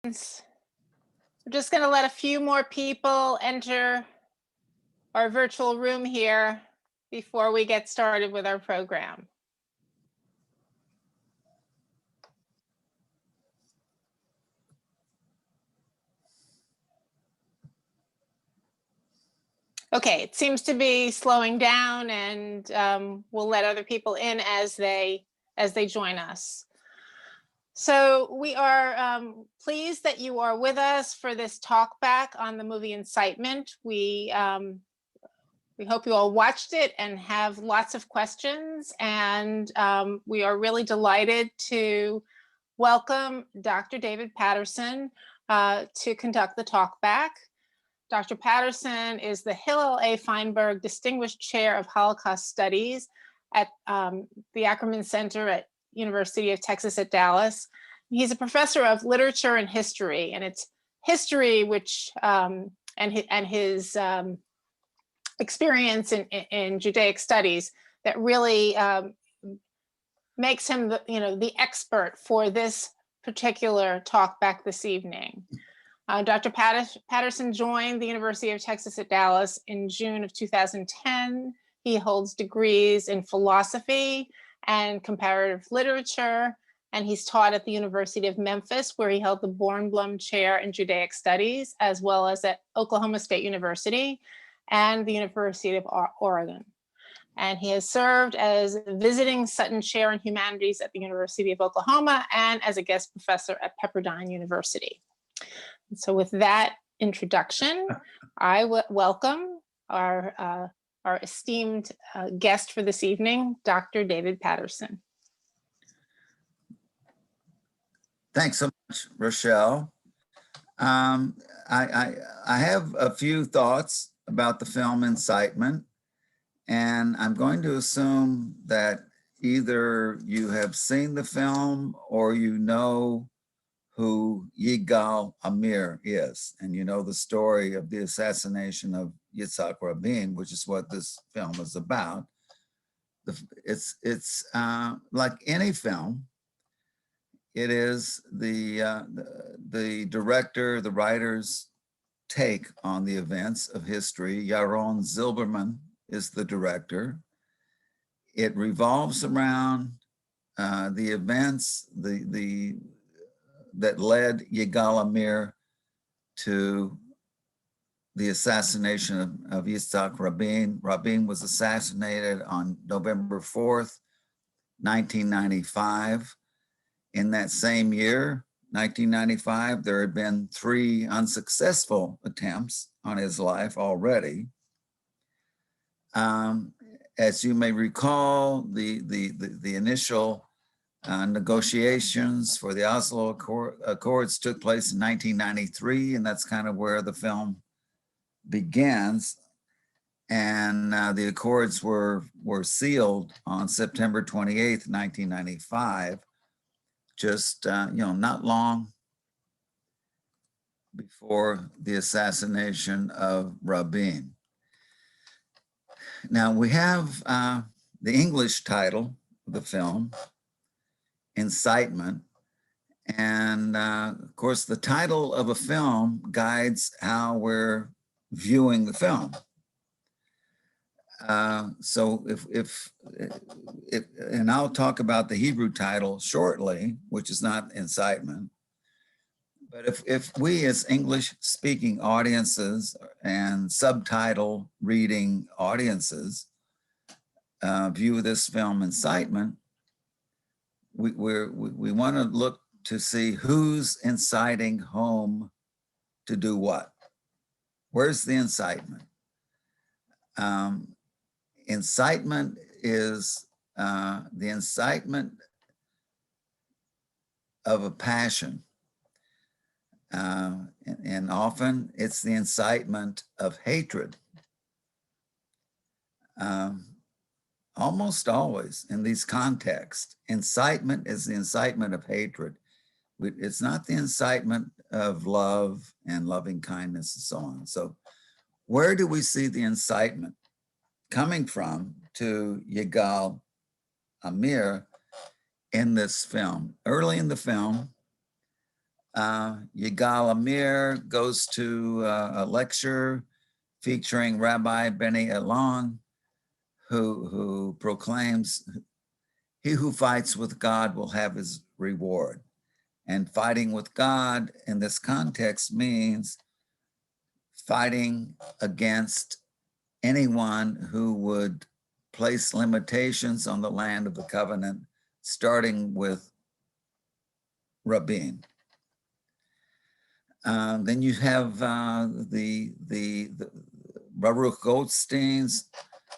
We're just going to let a few more people enter our virtual room here before we get started with our program. Okay, it seems to be slowing down, and we'll let other people in as they join us. So we are pleased that you are with us for this talk back on the movie Incitement. We hope you all watched it and have lots of questions, and we are really delighted to welcome Dr. David Patterson to conduct the talk back. Dr. Patterson is the Hillel A. Feinberg Distinguished Chair of Holocaust Studies at the Ackerman Center at University of Texas at Dallas. He's a professor of literature and history, and it's history which and his experience in Judaic studies that really makes him the expert for this particular talk back this evening. Dr. Patterson joined the University of Texas at Dallas in June of 2010. He holds degrees in philosophy and comparative literature, and he's taught at the University of Memphis, where he held the Bornblum Chair in Judaic Studies, as well as at Oklahoma State University and the University of Oregon. And he has served as visiting Sutton Chair in Humanities at the University of Oklahoma and as a guest professor at Pepperdine University. So with that introduction, I welcome our esteemed guest for this evening, Dr. David Patterson. Thanks so much, Rochelle. I have a few thoughts about the film Incitement, and I'm going to assume that either you have seen the film or you know who Yigal Amir is, and you know the story of the assassination of Yitzhak Rabin, which is what this film is about. It's like any film. It is the director, the writer's take on the events of history. Yaron Zilberman is the director. It revolves around the events that led Yigal Amir to the assassination of Yitzhak Rabin. Rabin was assassinated on November 4th, 1995. In that same year, 1995, there had been 3 unsuccessful attempts on his life already. As you may recall, the initial negotiations for the Oslo Accords took place in 1993, and that's kind of where the film begins. And the Accords were sealed on September 28th, 1995, just not long before the assassination of Rabin. Now we have the English title of the film, Incitement, and of course the title of a film guides how we're viewing the film. So if and I'll talk about the Hebrew title shortly, which is not Incitement, but if we as English speaking audiences and subtitle reading audiences view this film Incitement, we want to look to see who's inciting whom to do what. Where's the incitement? Incitement is the incitement of a passion. And often it's the incitement of hatred. Almost always in these contexts, incitement is the incitement of hatred. It's not the incitement of love and loving kindness and so on. So where do we see the incitement coming from to Yigal Amir in this film? Early in the film, Yigal Amir goes to a lecture featuring Rabbi Benny Elon, who proclaims, "He who fights with God will have his reward." And fighting with God in this context means fighting against anyone who would place limitations on the land of the covenant, starting with Rabin. Then you have the Baruch Goldstein's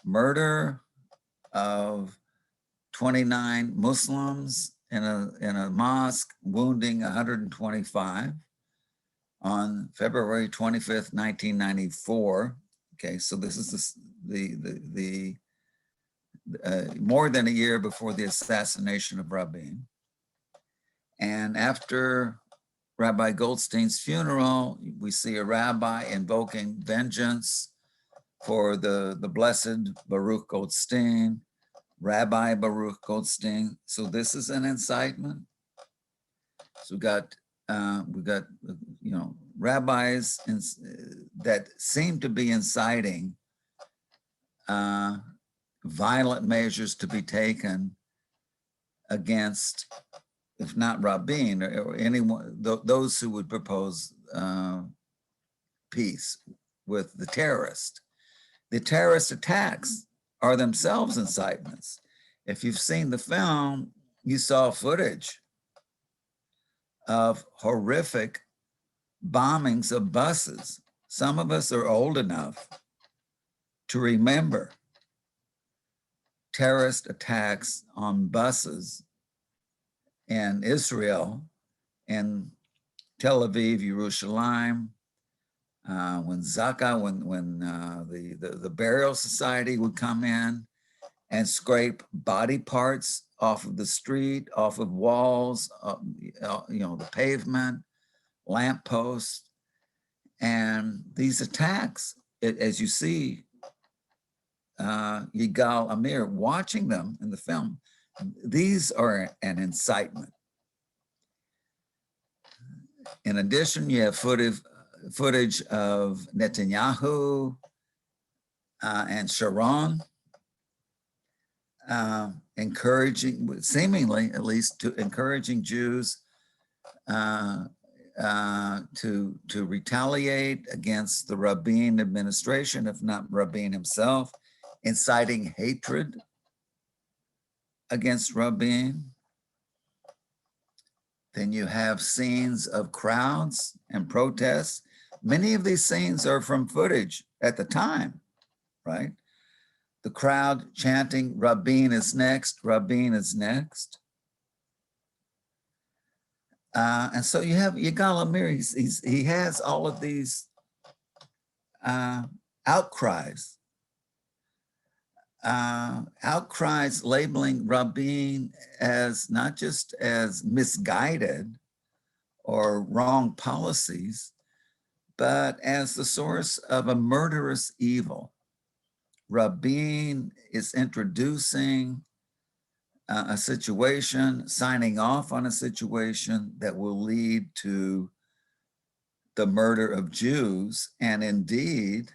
murder of 29 Muslims in a mosque, wounding 125 on February 25th, 1994. Okay, so this is the more than a year before the assassination of Rabin. And after Rabbi Goldstein's funeral, we see a rabbi invoking vengeance for the blessed Baruch Goldstein, Rabbi Baruch Goldstein. So this is an incitement. So we got rabbis that seem to be inciting violent measures to be taken against, if not Rabin, or anyone, those who would propose peace with the terrorist. The terrorist attacks are themselves incitements. If you've seen the film, you saw footage of horrific bombings of buses. Some of us are old enough to remember terrorist attacks on buses in Israel, in Tel Aviv, Yerushalayim, when the Burial Society would come in and scrape body parts off of the street, off of walls, the pavement, lampposts. And these attacks, as you see, Yigal Amir watching them in the film, these are an incitement. In addition, you have footage of Netanyahu and Sharon encouraging, seemingly at least, to encouraging Jews to retaliate against the Rabin administration, if not Rabin himself, inciting hatred against Rabin. Then you have scenes of crowds and protests. Many of these scenes are from footage at the time, right? The crowd chanting, "Rabin is next, Rabin is next." And so you have Yigal Amir, he has all of these outcries labeling Rabin as not just as misguided or wrong policies, but as the source of a murderous evil. Rabin is introducing a situation, signing off on a situation that will lead to the murder of Jews. And indeed,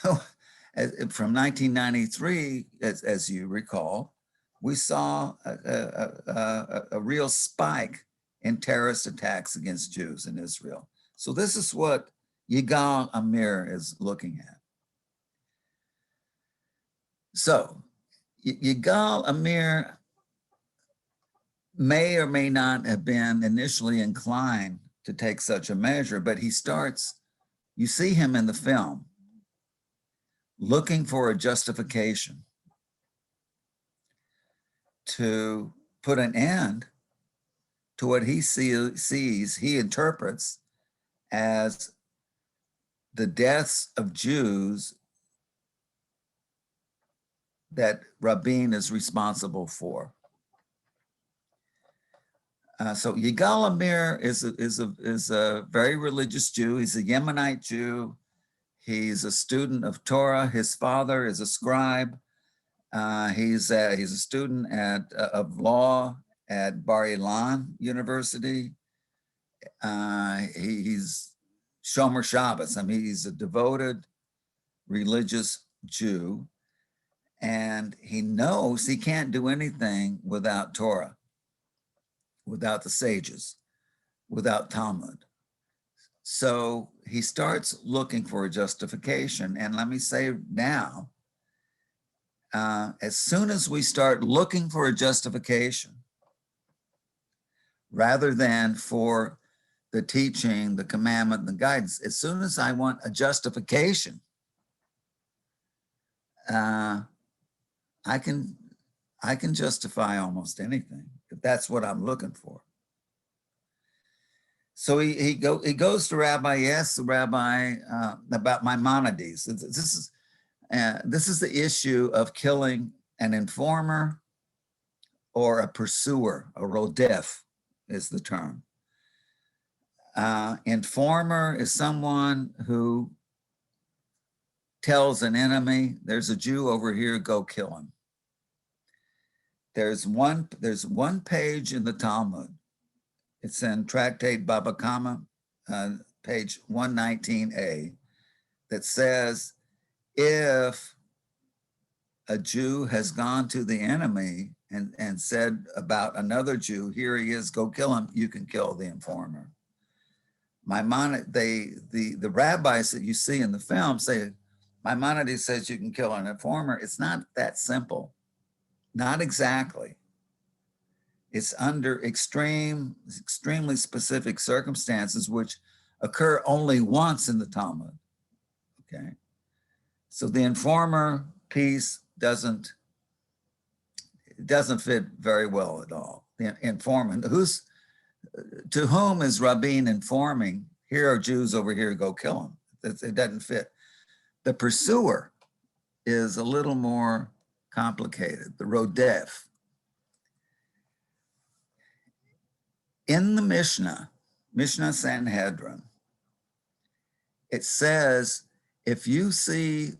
from 1993, as you recall, we saw a real spike in terrorist attacks against Jews in Israel. So this is what Yigal Amir is looking at. So Yigal Amir may or may not have been initially inclined to take such a measure, but he starts, you see him in the film, looking for a justification to put an end to what he sees, he interprets as the deaths of Jews that Rabin is responsible for. So Yigal Amir is a very religious Jew. He's a Yemenite Jew. He's a student of Torah. His father is a scribe. He's a student of law at Bar Ilan University. He's Shomer Shabbos. I mean, he's a devoted religious Jew, and he knows he can't do anything without Torah, without the sages, without Talmud. So he starts looking for a justification. And let me say now, as soon as we start looking for a justification, rather than for the teaching, the commandment, the guidance, as soon as I want a justification, I can justify almost anything if that's what I'm looking for. So he goes to Rabbi, he asks the Rabbi about Maimonides. This is the issue of killing an informer or a pursuer, a rodef is the term. Informer is someone who tells an enemy, there's a Jew over here, go kill him. There's one page in the Talmud. It's in Tractate Baba Kama, page 119a, that says, if a Jew has gone to the enemy and said about another Jew, here he is, go kill him, you can kill the informer. The rabbis that you see in the film say, Maimonides says you can kill an informer. It's not that simple, not exactly. It's under extremely specific circumstances, which occur only once in the Talmud, okay? So the informer piece doesn't fit very well at all. The informant, to whom is Rabin informing, here are Jews over here, go kill them. It doesn't fit. The pursuer is a little more complicated, the rodef. In the Mishnah Sanhedrin, it says, if you see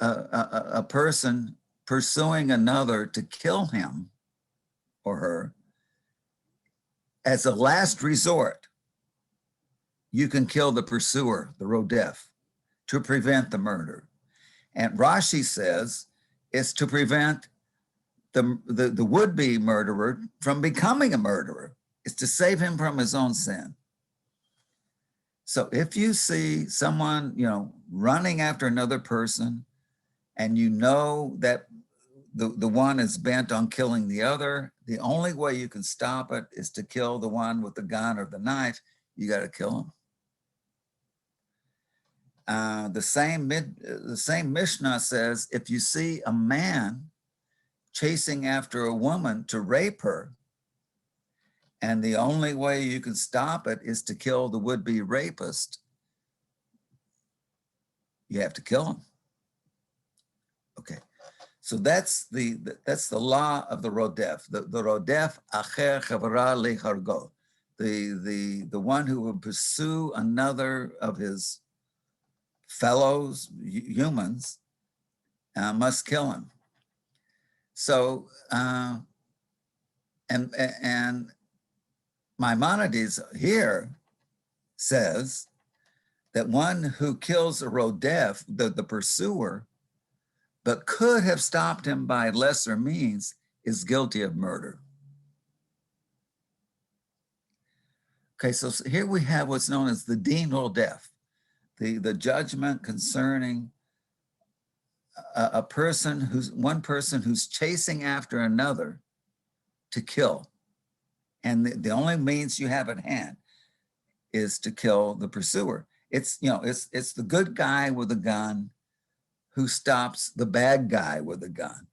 a person pursuing another to kill him or her, as a last resort, you can kill the pursuer, the rodef, to prevent the murder. And Rashi says it's to prevent the would-be murderer from becoming a murderer. It's to save him from his own sin. So if you see someone, running after another person, and you know that the one is bent on killing the other, the only way you can stop it is to kill the one with the gun or the knife. You got to kill him. The same Mishnah says, if you see a man chasing after a woman to rape her, and the only way you can stop it is to kill the would-be rapist, you have to kill him. Okay, so that's the law of the rodef. The rodef acher chavara lechargo, the one who will pursue another of his fellows, humans, must kill him. So and Maimonides here says that one who kills a rodef, the pursuer, but could have stopped him by lesser means, is guilty of murder. Okay, so here we have what's known as the din rodef, the judgment concerning one person who's chasing after another to kill. And the only means you have at hand is to kill the pursuer. It's the good guy with a gun who stops the bad guy with a gun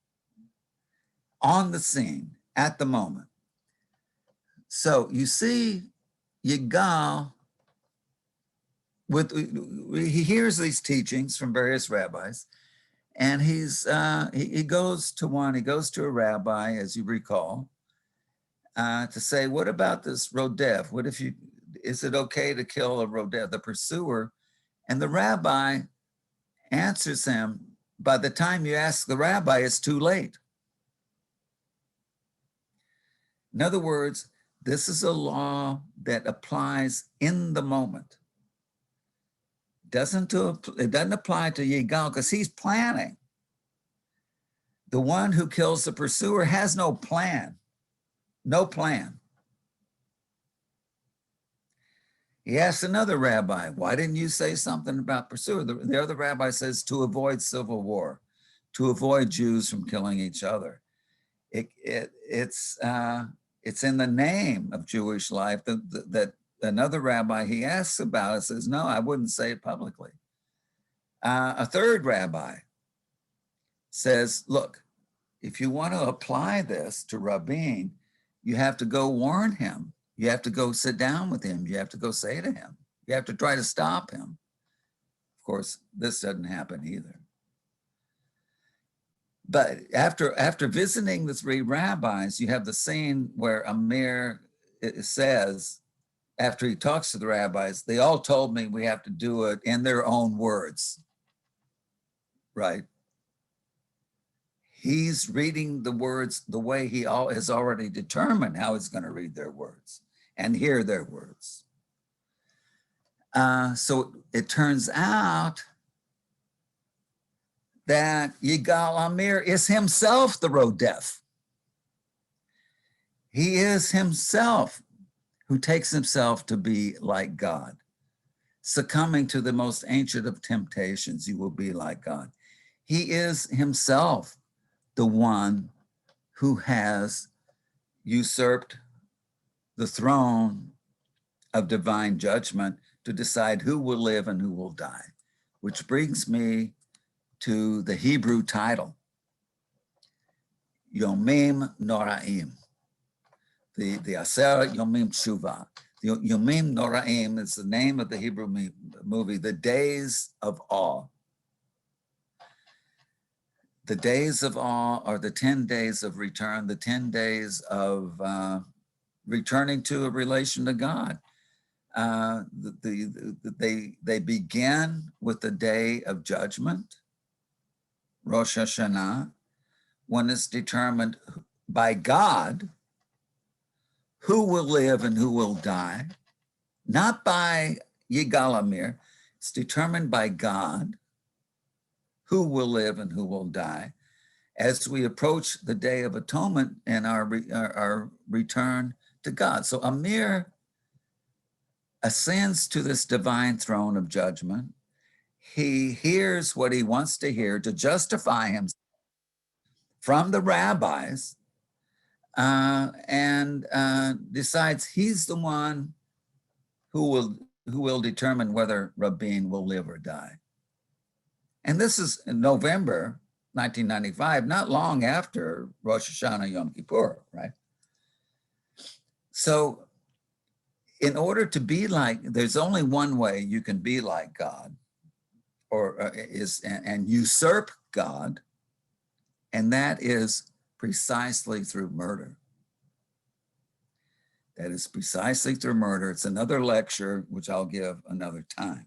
on the scene at the moment. So you see Yigal, he hears these teachings from various rabbis, and he goes to a rabbi, as you recall, to say, what about this rodef? Is it okay to kill a rodef, the pursuer? And the rabbi answers him, by the time you ask the rabbi, it's too late. In other words, this is a law that applies in the moment. It doesn't apply to Yigal because he's planning. The one who kills the pursuer has no plan. No plan. He asked another rabbi, why didn't you say something about pursuer? The other rabbi says to avoid civil war, to avoid Jews from killing each other. It's in the name of Jewish life that another rabbi he asks about it says, no, I wouldn't say it publicly. A third rabbi says, look, if you want to apply this to Rabin, you have to go warn him. You have to go sit down with him. You have to go say to him. You have to try to stop him. Of course, this doesn't happen either. But after visiting the three rabbis, you have the scene where Amir says, after he talks to the rabbis, they all told me we have to do it in their own words, right? He's reading the words the way he has already determined how he's going to read their words and hear their words. So it turns out that Yigal Amir is himself the Rodef. He is himself who takes himself to be like God. Succumbing to the most ancient of temptations, you will be like God. He is himself the one who has usurped the throne of divine judgment to decide who will live and who will die, which brings me to the Hebrew title, Yomim Noraim, the Aseret Yomim Tshuva. The Yomim Noraim is the name of the Hebrew movie, The Days of Awe. The days of awe are the 10 days of return, the 10 days of returning to a relation to God. They begin with the day of judgment, Rosh Hashanah, when it's determined by God who will live and who will die, not by Yigal Amir. It's determined by God who will live and who will die as we approach the Day of Atonement and our return to God. So Amir ascends to this divine throne of judgment. He hears what he wants to hear to justify himself from the rabbis and decides he's the one who will determine whether Rabin will live or die. And this is in November 1995, not long after Rosh Hashanah Yom Kippur, right? So in order to be like, there's only one way you can be like God, and usurp God, and that is precisely through murder. That is precisely through murder. It's another lecture, which I'll give another time.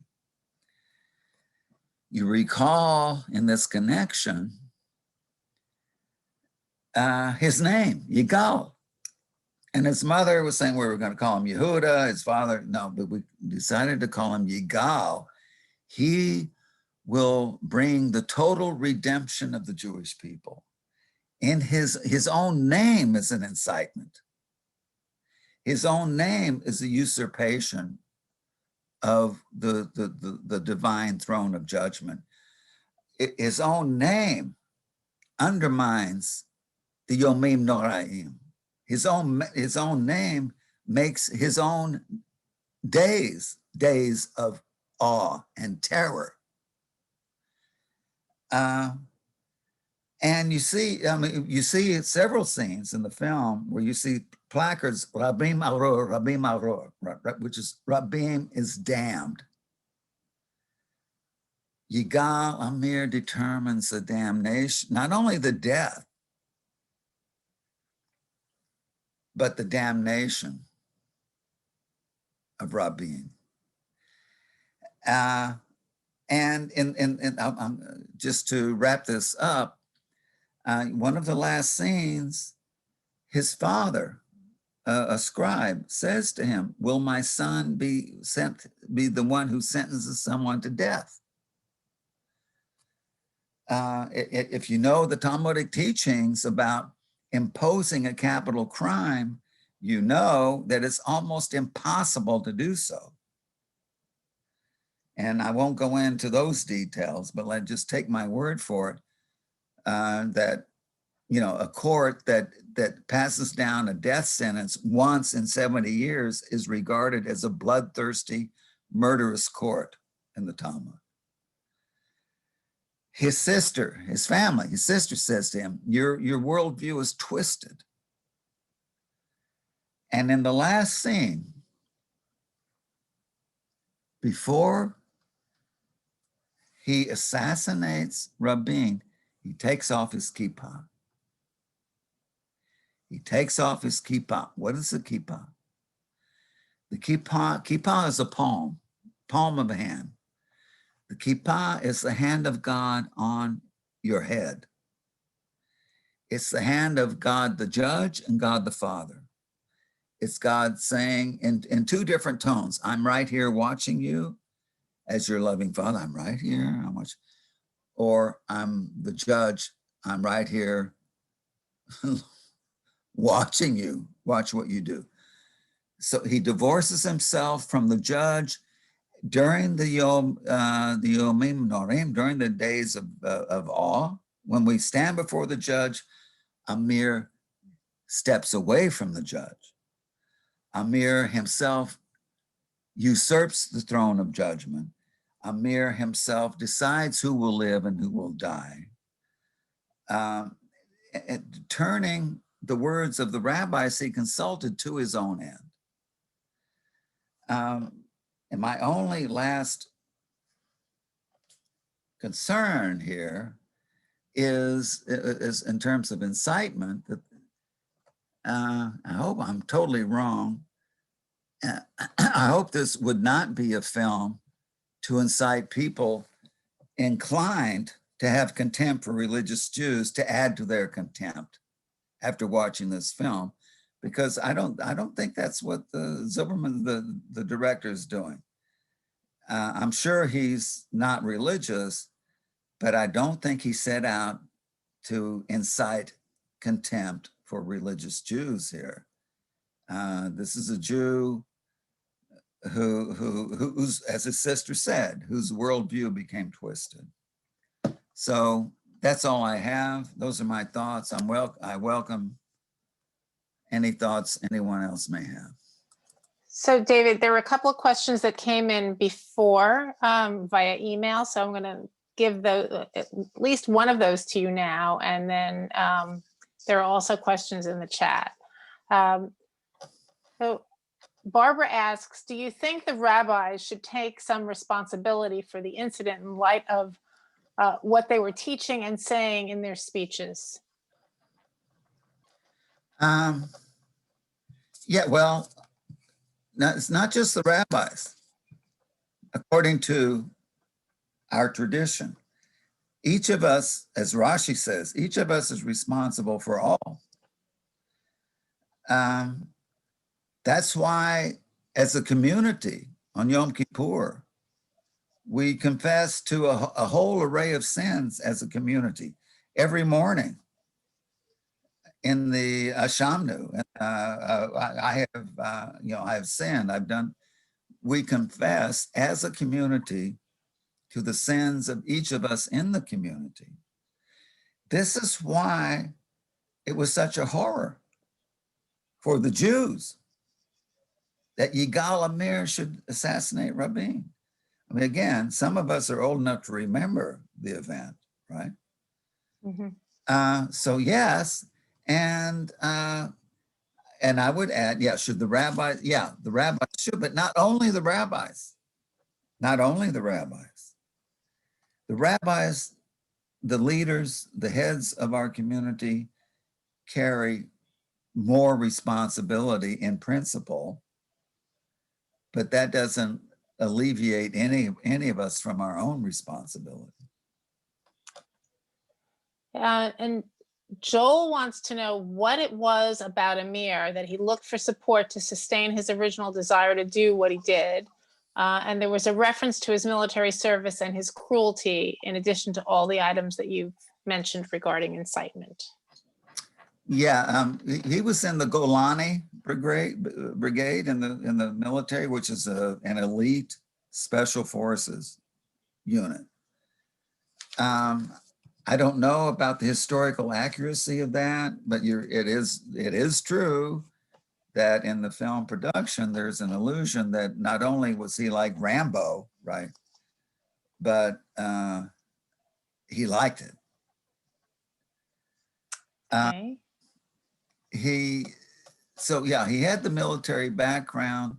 You recall in this connection his name, Yigal. And his mother was saying we were going to call him Yehuda. His father, no, but we decided to call him Yigal. He will bring the total redemption of the Jewish people. In his own name is an incitement. His own name is a usurpation of the divine throne of judgment. His own name undermines the Yomim Noraim. His own name makes his own days of awe and terror. And you see several scenes in the film where you see placards, Rabim Aror, which is Rabim is damned. Yigal Amir determines the damnation, not only the death, but the damnation of Rabin. And just to wrap this up, one of the last scenes, his father a scribe says to him, will my son be the one who sentences someone to death? If you know the Talmudic teachings about imposing a capital crime, you know that it's almost impossible to do so. And I won't go into those details, but let's just take my word for it, that, you know, a court that passes down a death sentence once in 70 years is regarded as a bloodthirsty, murderous court in the Talmud. His sister, his family, his sister says to him, your worldview is twisted. And in the last scene, before he assassinates Rabin, he takes off his kippah. He takes off his kippah. What is the kippah? The kippah is a palm of a hand. The kippah is the hand of God on your head. It's the hand of God the judge and God the Father. It's God saying in two different tones, I'm right here watching you as your loving Father. I'm right here. How much? Or I'm the judge. I'm right here watching you. Watch what you do. So he divorces himself from the judge during the Yomim Norim, during the days of awe. When we stand before the judge, Amir steps away from the judge. Amir himself usurps the throne of judgment. Amir himself decides who will live and who will die. Turning the words of the rabbis he consulted to his own end. And my only last concern here is in terms of incitement, that I hope I'm totally wrong. I hope this would not be a film to incite people inclined to have contempt for religious Jews to add to their contempt after watching this film, because I don't think that's what the Zuberman, the director, is doing. I'm sure he's not religious, but I don't think he set out to incite contempt for religious Jews here. This is a Jew who's, as his sister said, whose worldview became twisted. So that's all I have. Those are my thoughts. I welcome any thoughts anyone else may have. So David, there were a couple of questions that came in before via email. So I'm going to give at least one of those to you now. And then there are also questions in the chat. So Barbara asks, do you think the rabbis should take some responsibility for the incident in light of what they were teaching and saying in their speeches? Yeah, well, it's not just the rabbis. According to our tradition, each of us, as Rashi says, each of us is responsible for all. That's why, as a community on Yom Kippur, we confess to a whole array of sins as a community every morning. In the Shamnu, I have sinned. We confess as a community to the sins of each of us in the community. This is why it was such a horror for the Jews that Yigal Amir should assassinate Rabin. I mean, again, some of us are old enough to remember the event, right? Mm-hmm. So yes, and I would add, yeah, should the rabbis? Yeah, the rabbis should, but not only the rabbis. Not only the rabbis. The rabbis, the leaders, the heads of our community carry more responsibility in principle, but that doesn't alleviate any of us from our own responsibility. And Joel wants to know what it was about Amir that he looked for support to sustain his original desire to do what he did. And there was a reference to his military service and his cruelty, in addition to all the items that you've mentioned regarding incitement. Yeah, he was in the Golani brigade in the military, which is an elite special forces unit. I don't know about the historical accuracy of that, but it is true that in the film production, there's an illusion that not only was he like Rambo, right, but he liked it. Okay. So yeah, he had the military background.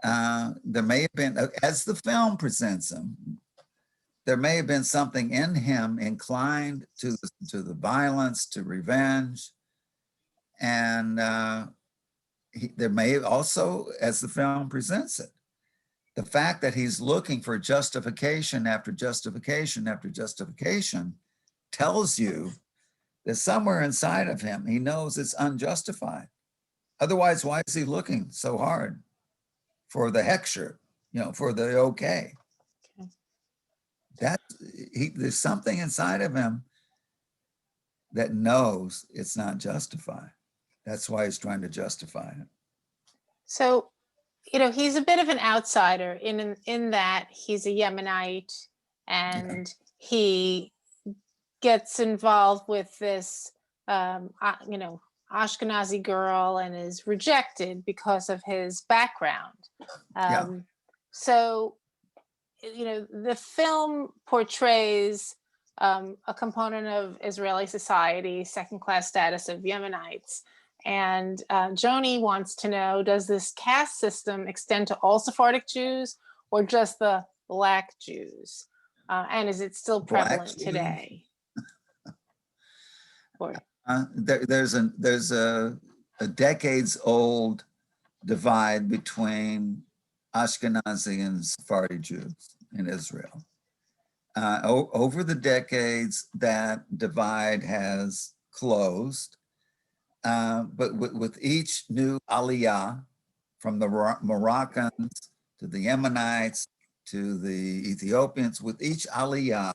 There may have been, as the film presents him, there may have been something in him inclined to the violence, to revenge. And there may also, as the film presents it, the fact that he's looking for justification after justification after justification tells you that somewhere inside of him, he knows it's unjustified. Otherwise, why is he looking so hard for the hexure, for the okay? There's something inside of him that knows it's not justified. That's why he's trying to justify it. So, he's a bit of an outsider in that he's a Yemenite, and he gets involved with this, Ashkenazi girl, and is rejected because of his background. So, the film portrays a component of Israeli society, second-class status of Yemenites. And Joni wants to know, does this caste system extend to all Sephardic Jews or just the Black Jews? And is it still prevalent today? There's a decades old divide between Ashkenazi and Sephardi Jews in Israel. Over the decades, that divide has closed. But with each new aliyah, from the Moroccans to the Yemenites to the Ethiopians, with each aliyah,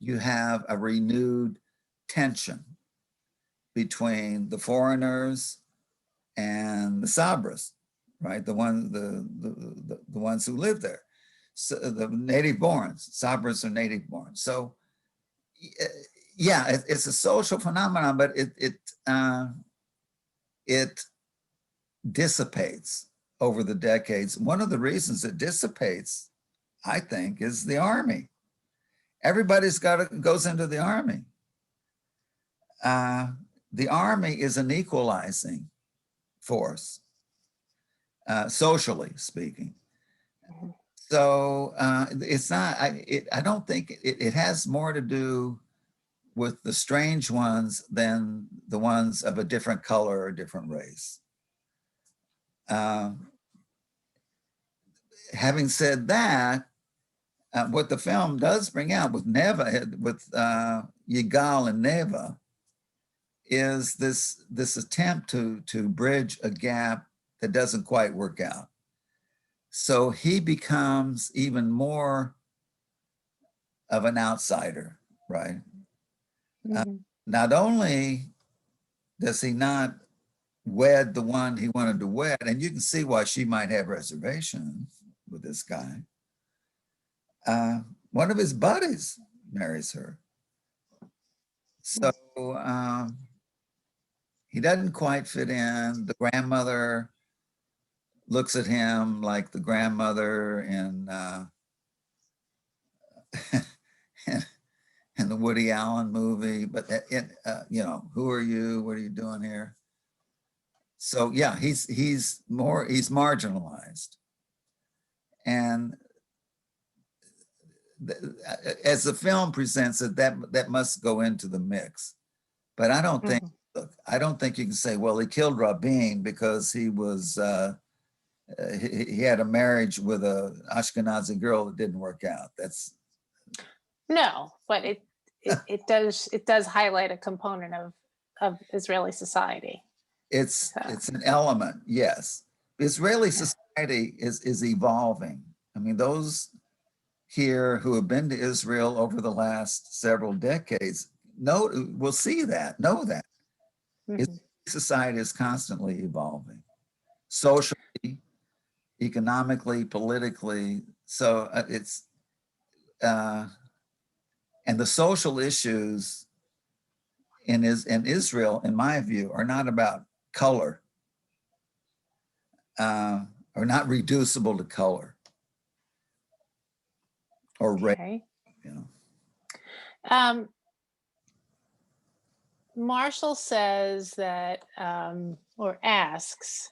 you have a renewed tension between the foreigners and the Sabras, right? The ones who live there, so the native borns. Sabras are native born. So yeah, it's a social phenomenon, but it dissipates over the decades. One of the reasons it dissipates, I think, is the army. Everybody's goes into the army. The army is an equalizing force, socially speaking. So it's not. I don't think it has more to do with the strange ones than the ones of a different color or different race. Having said that, what the film does bring out with Neva, with Yigal and Neva, is this attempt to bridge a gap that doesn't quite work out. So he becomes even more of an outsider, right? Not only does he not wed the one he wanted to wed, and you can see why she might have reservations with this guy. One of his buddies marries her. So he doesn't quite fit in. The grandmother looks at him like the grandmother in in the Woody Allen movie, but who are you? What are you doing here? So yeah, he's marginalized, and as the film presents it, that must go into the mix. But I don't think. Look, I don't think you can say, well, he killed Rabin because he was he had a marriage with a Ashkenazi girl that didn't work out. That's no, but it does highlight a component of Israeli society. It's So, an element, yes. Israeli society is evolving. I mean, those here who have been to Israel over the last several decades will see that, know that. mhm. Society is constantly evolving, socially, economically, politically. So and the social issues in Israel, in my view, are not about color, are not reducible to color or race. Okay. You know. Marshall says that, or asks,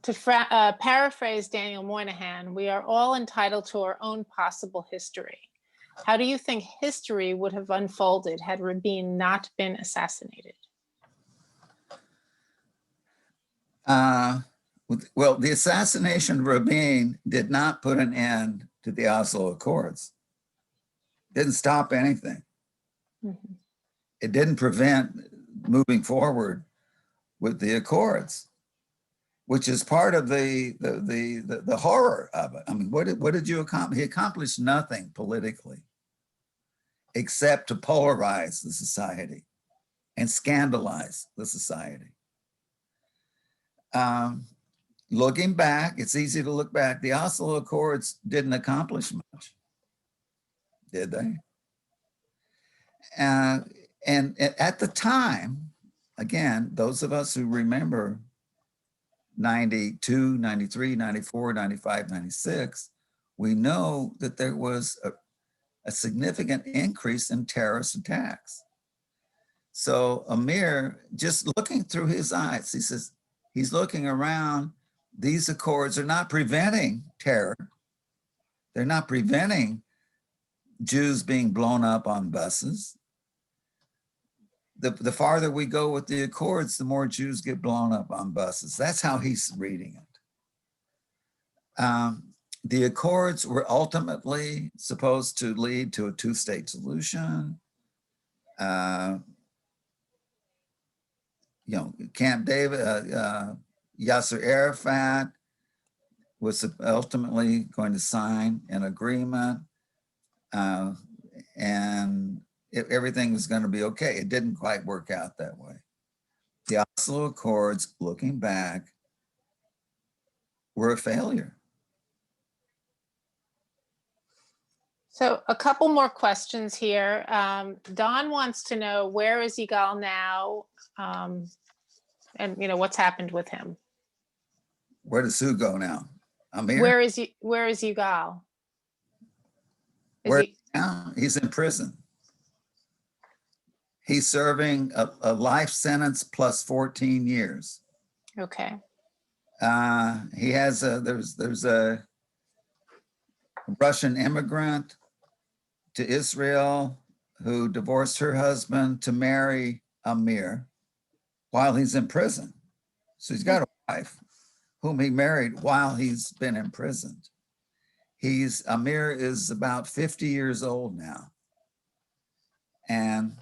to paraphrase Daniel Moynihan, we are all entitled to our own possible history. How do you think history would have unfolded had Rabin not been assassinated? Well, the assassination of Rabin did not put an end to the Oslo Accords. Didn't stop anything. Mm-hmm. It didn't prevent moving forward with the Accords, which is part of the horror of it. I mean, what did you accomplish? He accomplished nothing politically except to polarize the society and scandalize the society. Looking back, it's easy to look back. The Oslo Accords didn't accomplish much, did they? And at the time, again, those of us who remember 92, 93, 94, 95, 96, we know that there was a significant increase in terrorist attacks. So Amir, just looking through his eyes, he says, he's looking around. These accords are not preventing terror. They're not preventing Jews being blown up on buses. The farther we go with the accords, the more Jews get blown up on buses. That's how he's reading it. The accords were ultimately supposed to lead to a two-state solution. Camp David, Yasser Arafat was ultimately going to sign an agreement, and everything was going to be okay. It didn't quite work out that way. The Oslo Accords, looking back, were a failure. So a couple more questions here. Don wants to know, where is Yigal now? And what's happened with him? Where does Sue go now? Amir? Where is Yigal? Where now? He's in prison. He's serving a life sentence plus 14 years. Okay. He has there's a Russian immigrant to Israel who divorced her husband to marry Amir while he's in prison. So he's got a wife whom he married while he's been imprisoned. Amir is about 50 years old now and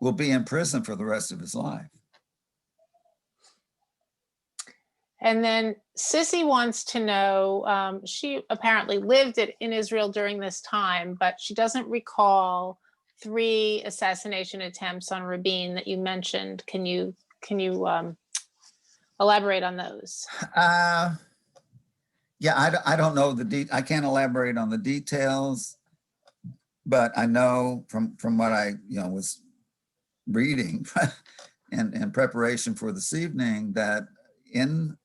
will be in prison for the rest of his life. And then Sissy wants to know, she apparently lived in Israel during this time, but she doesn't recall 3 assassination attempts on Rabin that you mentioned. Can you elaborate on those? Yeah, I don't know I can't elaborate on the details, but I know from what I was reading in preparation for this evening that in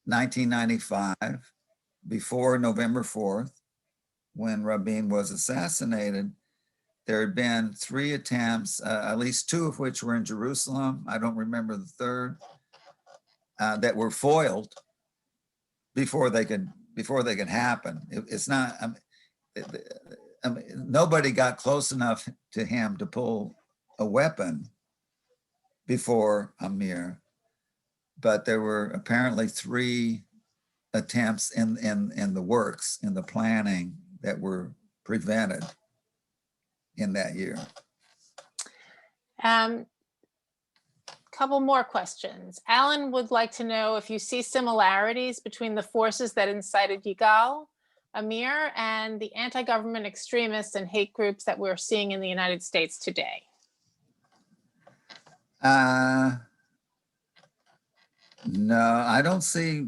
1995, before November 4th, when Rabin was assassinated, there had been 3 attempts, at least 2 of which were in Jerusalem. I don't remember the third, that were foiled before they could happen. It's not. Nobody got close enough to him to pull a weapon before Amir, but there were apparently 3 attempts in the works, in the planning, that were prevented in that year. Couple more questions. Alan would like to know if you see similarities between the forces that incited Yigal Amir and the anti-government extremists and hate groups that we're seeing in the United States today. No, I don't see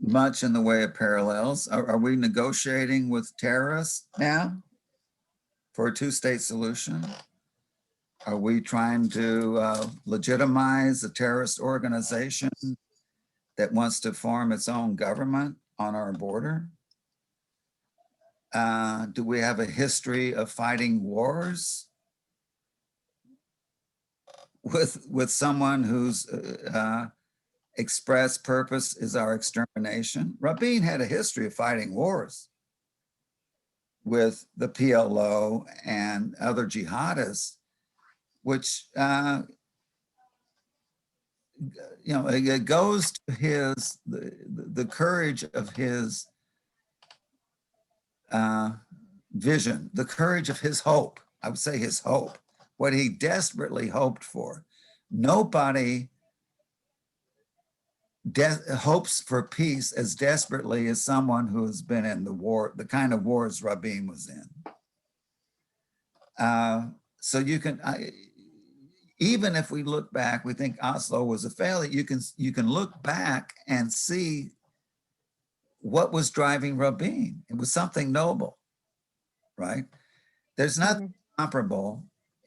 much in the way of parallels. Are we negotiating with terrorists now for a two-state solution? Are we trying to legitimize a terrorist organization that wants to form its own government on our border? Do we have a history of fighting wars with someone whose express purpose is our extermination? Rabin had a history of fighting wars with the PLO and other jihadists, which it goes to the courage of his vision, the courage of his hope. I would say his hope, what he desperately hoped for. Nobody hopes for peace as desperately as someone who has been in the war, the kind of wars Rabin was in. So you can, even if we look back, we think Oslo was a failure. You can look back and see what was driving Rabin. It was something noble, right? There's nothing comparable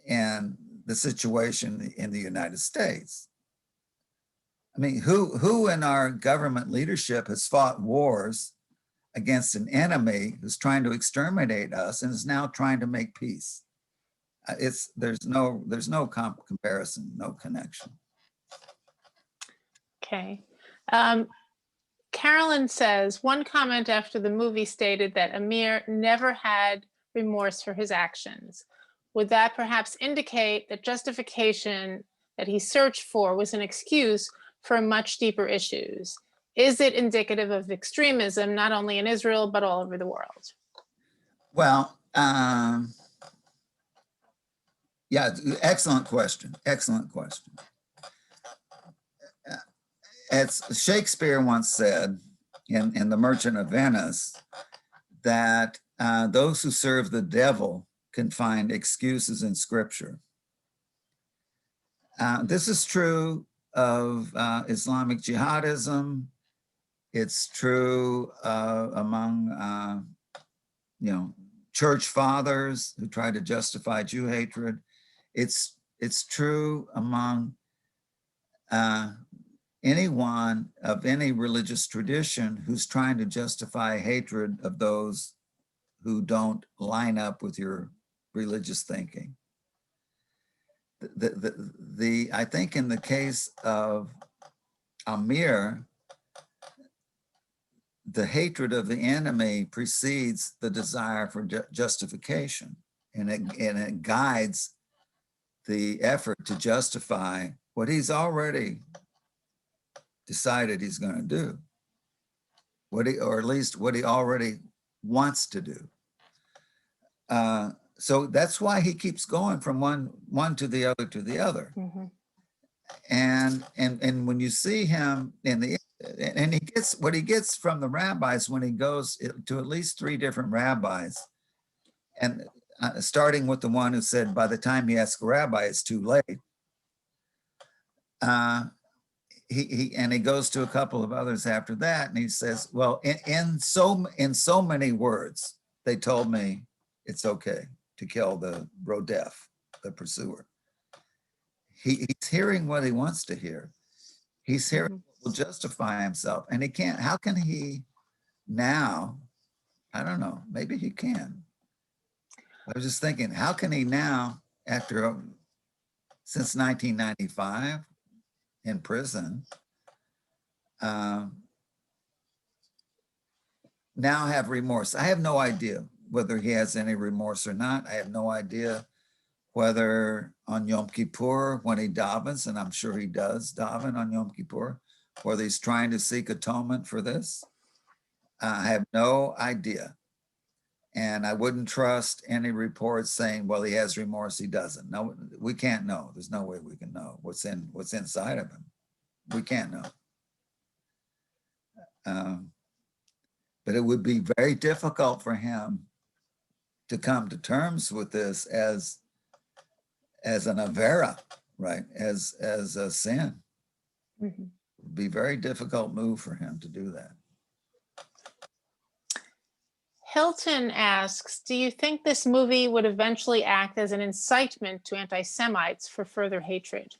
in the situation in the United States. I mean, who in our government leadership has fought wars against an enemy who's trying to exterminate us and is now trying to make peace? There's no comparison, no connection. Okay. Carolyn says, one comment after the movie stated that Amir never had remorse for his actions. Would that perhaps indicate that justification that he searched for was an excuse for much deeper issues? Is it indicative of extremism, not only in Israel, but all over the world? Well, yeah, excellent question. Excellent question. As Shakespeare once said in The Merchant of Venice, that those who serve the devil can find excuses in Scripture. This is true of Islamic jihadism. It's true among church fathers who try to justify Jew hatred. It's true among anyone of any religious tradition who's trying to justify hatred of those who don't line up with your religious thinking. I think in the case of Amir, the hatred of the enemy precedes the desire for justification, and it guides the effort to justify what he's already decided he's going to do, or at least what he already wants to do. So that's why he keeps going from one to the other to the other. Mm-hmm. And when you see him and he gets what he gets from the rabbis when he goes to at least 3 different rabbis, and starting with the one who said by the time he asks a rabbi it's too late. He goes to a couple of others after that, and he says, well, in so many words, they told me it's okay to kill the rodef, the pursuer. He's hearing what he wants to hear. He's hearing what will justify himself, and he can't. How can he now? I don't know. Maybe he can. I was just thinking, how can he now, after since 1995 in prison, now have remorse? I have no idea whether he has any remorse or not. I have no idea whether on Yom Kippur, when he davens, and I'm sure he does daven on Yom Kippur, whether he's trying to seek atonement for this. I have no idea. And I wouldn't trust any reports saying, well, he has remorse, he doesn't. No, we can't know. There's no way we can know what's inside of him. We can't know. But it would be very difficult for him to come to terms with this as an avera, right? As a sin. Mhm. It would be a very difficult move for him to do that. Hilton asks, do you think this movie would eventually act as an incitement to anti-Semites for further hatred?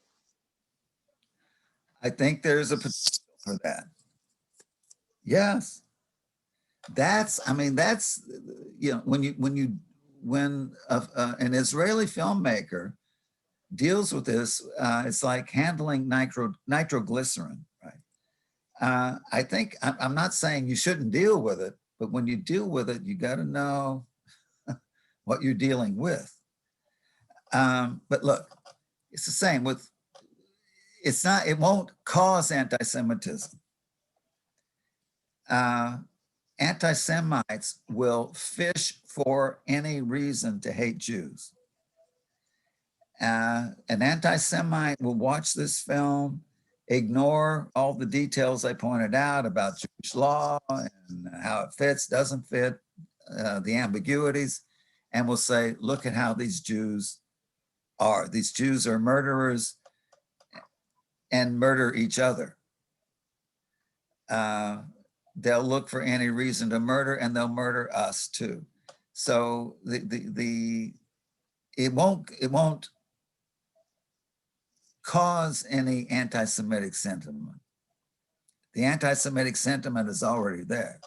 I think there's a potential for that. Yes. That's, you know, when an Israeli filmmaker deals with this, it's like handling nitroglycerin, right? I think, I'm not saying you shouldn't deal with it, but when you deal with it, you got to know what you're dealing with. But look, it's the same with, it won't cause anti-Semitism. Anti-Semites will fish for any reason to hate Jews. An anti-Semite will watch this film, ignore all the details I pointed out about Jewish law and how it fits, doesn't fit, the ambiguities, and will say, look at how these Jews are. These Jews are murderers and murder each other. They'll look for any reason to murder, and they'll murder us too. So it won't cause any anti-Semitic sentiment. The anti-Semitic sentiment is already there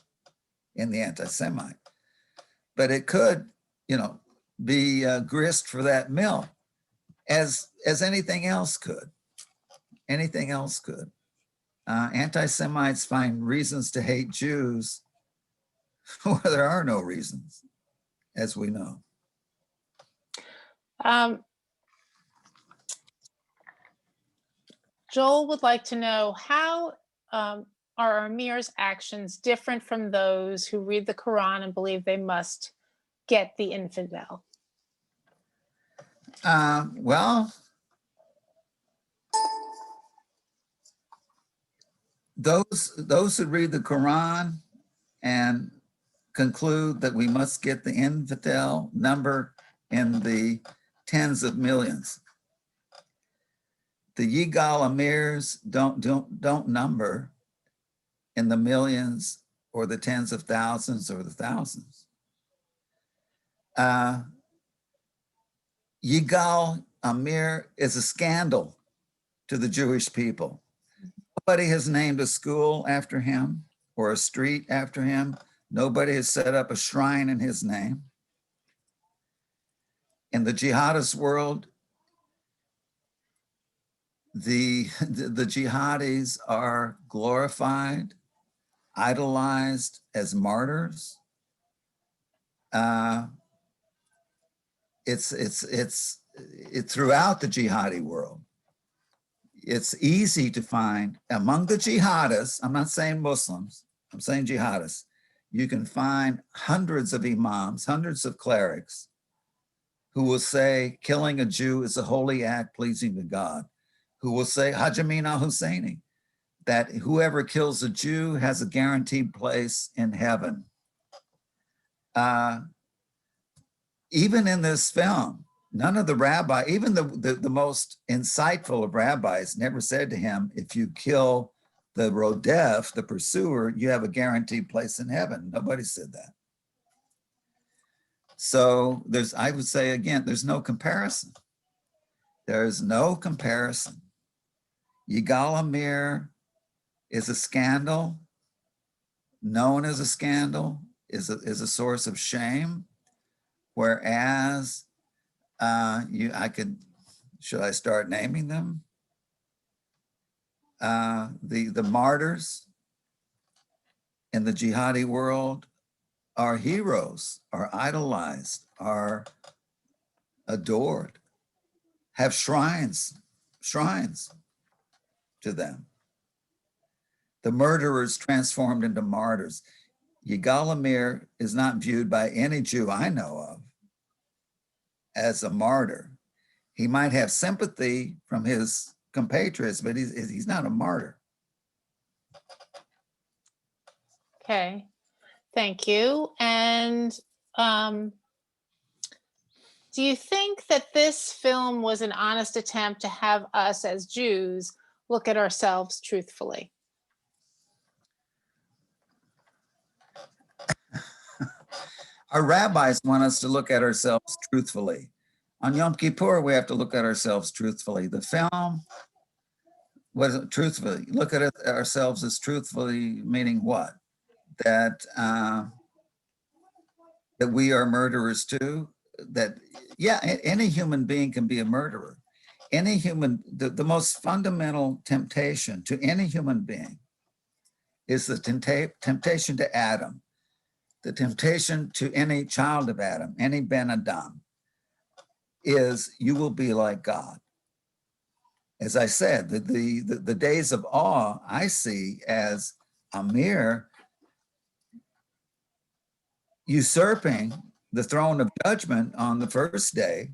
in the anti-Semite, but it could, you know, be grist for that mill, as anything else could. Anything else could. Anti-Semites find reasons to hate Jews where there are no reasons, as we know. Joel would like to know, how are Amir's actions different from those who read the Quran and believe they must get the infidel? Well, those who read the Quran and conclude that we must get the infidel number in the tens of millions. The Yigal Amirs don't number in the millions or the tens of thousands or the thousands. Yigal Amir is a scandal to the Jewish people. Nobody has named a school after him or a street after him. Nobody has set up a shrine in his name. In the jihadist world, the jihadis are glorified, idolized as martyrs. It's throughout the jihadi world. It's easy to find among the jihadists, I'm not saying Muslims, I'm saying jihadists, you can find hundreds of imams, hundreds of clerics who will say killing a Jew is a holy act pleasing to God, who will say Haj Amin al-Husseini, that whoever kills a Jew has a guaranteed place in heaven. Even in this film, none of the rabbi, even the most insightful of rabbis never said to him, if you kill the rodef, the pursuer, you have a guaranteed place in heaven. Nobody said that. So I would say again, there's no comparison. There's no comparison. Yigal Amir is a scandal, known as a scandal, is a source of shame. Whereas should I start naming them? The martyrs in the jihadi world are heroes, are idolized, are adored, have shrines to them. The murderers transformed into martyrs. Yigal Amir is not viewed by any Jew I know of as a martyr. He might have sympathy from his compatriots, but he's not a martyr. Okay, thank you. And do you think that this film was an honest attempt to have us as Jews look at ourselves truthfully? Our rabbis want us to look at ourselves truthfully. On Yom Kippur, we have to look at ourselves truthfully. The film, what is it, truthfully? Look at ourselves as truthfully, meaning what? That that we are murderers too. That yeah, any human being can be a murderer. Any human, the most fundamental temptation to any human being is the temptation to Adam. The temptation to any child of Adam, any Ben Adam, is you will be like God. As I said, the days of awe I see as Amir usurping the throne of judgment on the first day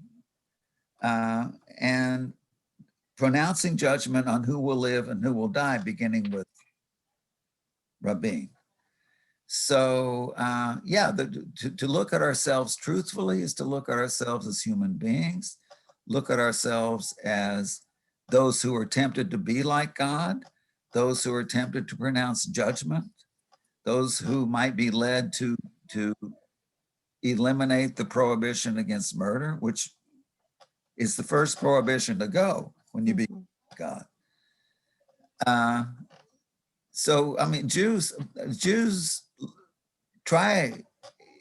and pronouncing judgment on who will live and who will die, beginning with Rabin. So yeah, to look at ourselves truthfully is to look at ourselves as human beings, look at ourselves as those who are tempted to be like God, those who are tempted to pronounce judgment, those who might be led to eliminate the prohibition against murder, which is the first prohibition to go when you be God. So, I mean, Jews try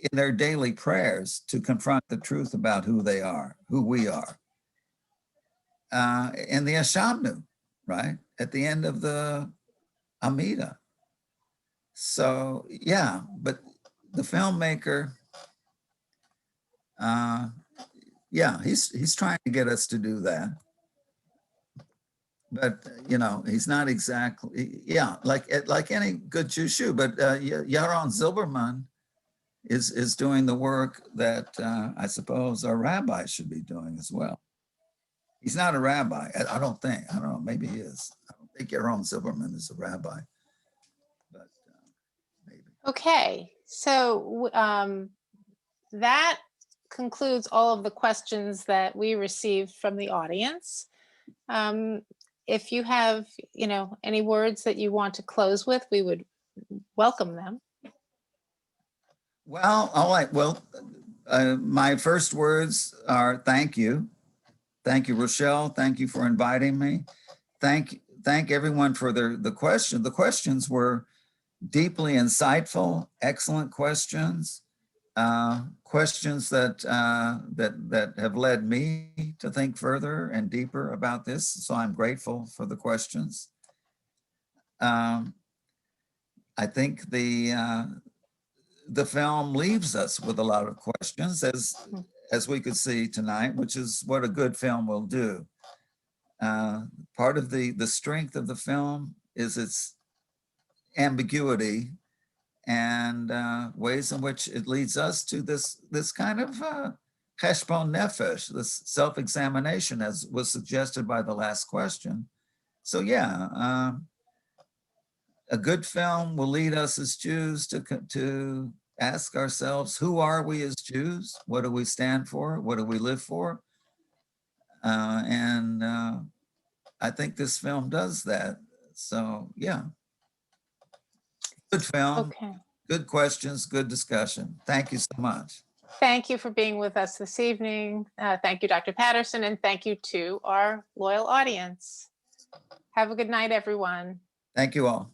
in their daily prayers to confront the truth about who they are, who we are. In the Ashamnu, right? At the end of the Amida. So, yeah, but the filmmaker, yeah, he's trying to get us to do that. But, you know, he's not exactly, yeah, like any good Jew shoe, but Yaron Zilberman is doing the work that I suppose our rabbis should be doing as well. He's not a rabbi. I don't think. I don't know. Maybe he is. I don't think Yaron Zilberman is a rabbi, but maybe. Okay, so that concludes all of the questions that we received from the audience. If you have, any words that you want to close with, we would welcome them. Well, all right. Well, my first words are thank you. Thank you, Rochelle. Thank you for inviting me. Thank everyone for the question. The questions were deeply insightful, excellent questions, questions that have led me to think further and deeper about this. So I'm grateful for the questions. I think the film leaves us with a lot of questions, as we could see tonight, which is what a good film will do. Part of the strength of the film is its ambiguity and ways in which it leads us to this kind of cheshbon nefesh, this self-examination, as was suggested by the last question. So yeah, a good film will lead us as Jews to ask ourselves, who are we as Jews? What do we stand for? What do we live for? And I think this film does that. So yeah, good film, Okay. good questions, good discussion. Thank you so much. Thank you for being with us this evening. Thank you, Dr. Patterson, and thank you to our loyal audience. Have a good night, everyone. Thank you all.